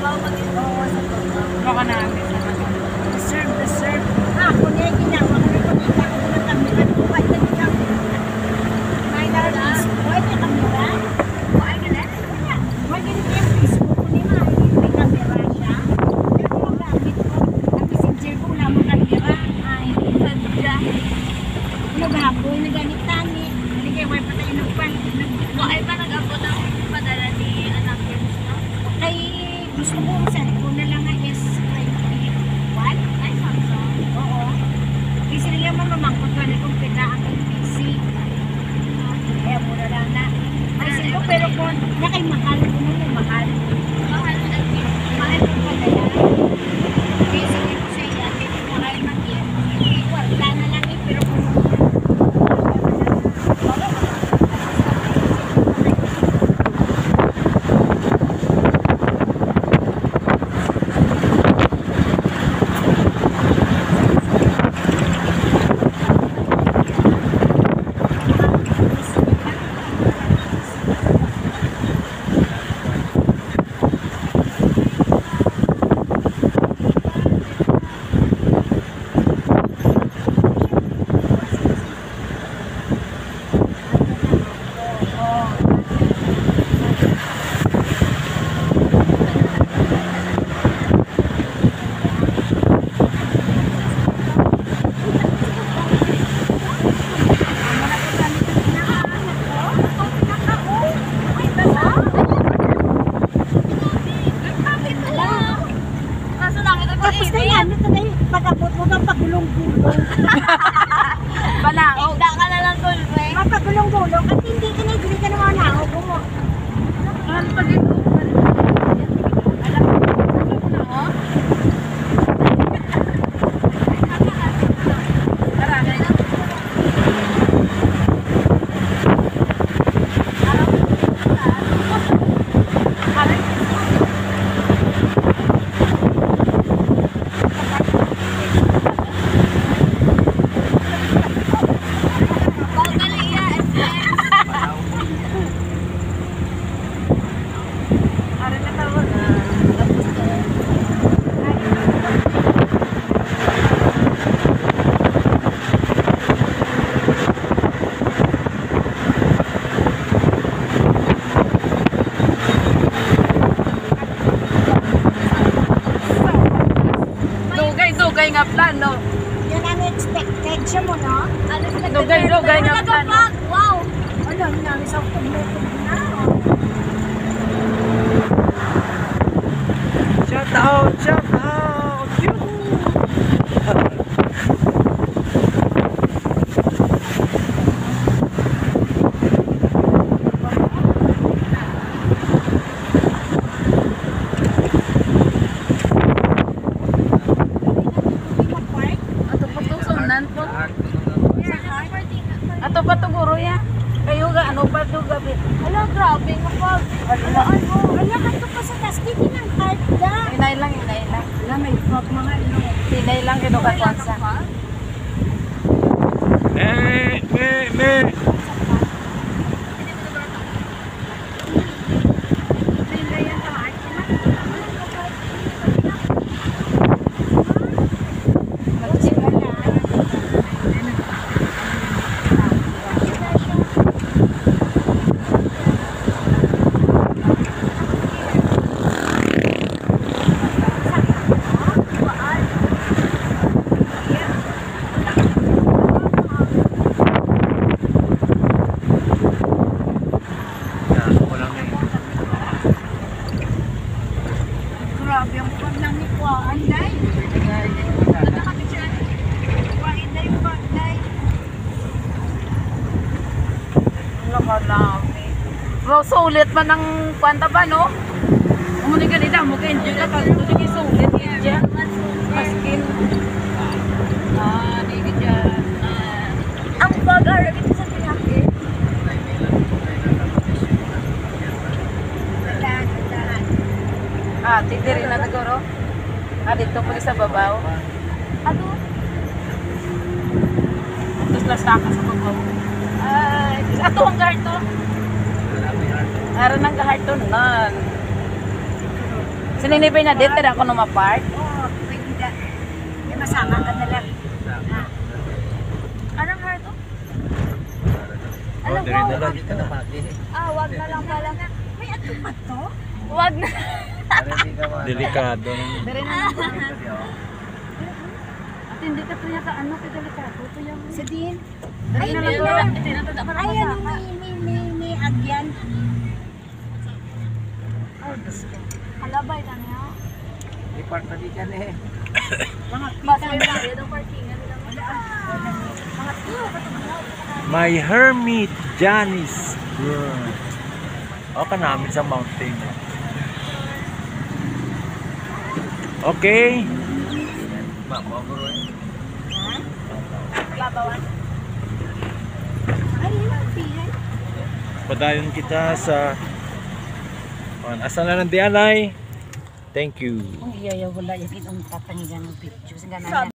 Oo, sa Tugnaw. Baka namin. Deserve. Ako niya ginawa ko na kumita ko ng kamera. Buhay na niya. May naras. Buhay na kamera. Buhay na na. Buhay na niya yung Facebook ko ni Ma. May kamera siya. Kaya kung magamit ko, ang messenger ko wala mo kamera. Ay, sadya. Naghaboy na ganit tani. Hindi kayo may patay ng pan. Ay pa nag-abot ang padala ni anak yun. Kay gusto ko sa ko na lang ang S21. Ay, Samsung. Oo. Kasi nila man mamangkot ka na kung pita ang PC. Kaya mura lang na. Ay, sino, pero kung nakay mahal, kung mo mahal. Mahal na nag-gift. Mahal ko pala yan. Kaya sabi ko sa iya, hindi mo kayo mag-gift. Wala na lang eh, pero kung Kaso lang ito tapos na yan, ito na yung pag-abot mo ng pagulong-gulong. Banaog. Igda ka na lang gulbe. Mapagulong-gulong at hindi ka na, hindi ka naman naog mo. Ano pa dito? Alam mo na ako? Marami na. Dugay nga plano. Yan ang expected siya mo, no? Dugay nga plano. Wow! Ano, namin sa tugnaw na. Shout out! Ato pa to sunan po. Ato pa to guro ya. Kayo ga ano pa to gabi. Ala, grabe kapag. Ano? Wala ka to pa sa task. Hindi ng card na. Inay lang. Wala, may frog mga ano. Inay lang kino ka kwansa. Me! Grabe ang pag ng nikwaan, day. Lamarami. Bro, sulit man ang kwanta ba, no? Umuni ka nila, mag-enjoy ka pag tuloy sulit yan. Maskin. Nigit yan. Ang bag-arap ito sa pinaki. Titiri na siguro. Dito po sa babaw. Ano? Tapos lasaka sa babaw. Ato ang garto. Aran ang garto nan. Sininipay na dito ako na ma-park. Oo, pwede na. May masama ka na lang. Anong heart to? Alam ko. Wag na lang pala. May atupat to? Wag na. Delikado. Dari na lang. At hindi ka tuya ka ano, kaya delikado. Tuya mo. Sa din? Dari na lang. Ay, ano, may agyan. Ay, Diyos ko. Halabay na niya. Mga Basay na. Yan ang parkingan nila. My hermit, Janice. Okay namin sa mountain. Okay. babawan. Ay, yung pihay. Padayon kita sa asa na ng Dianay. Thank you. Ang iya wala yung tatanggan ng picture. Sige na.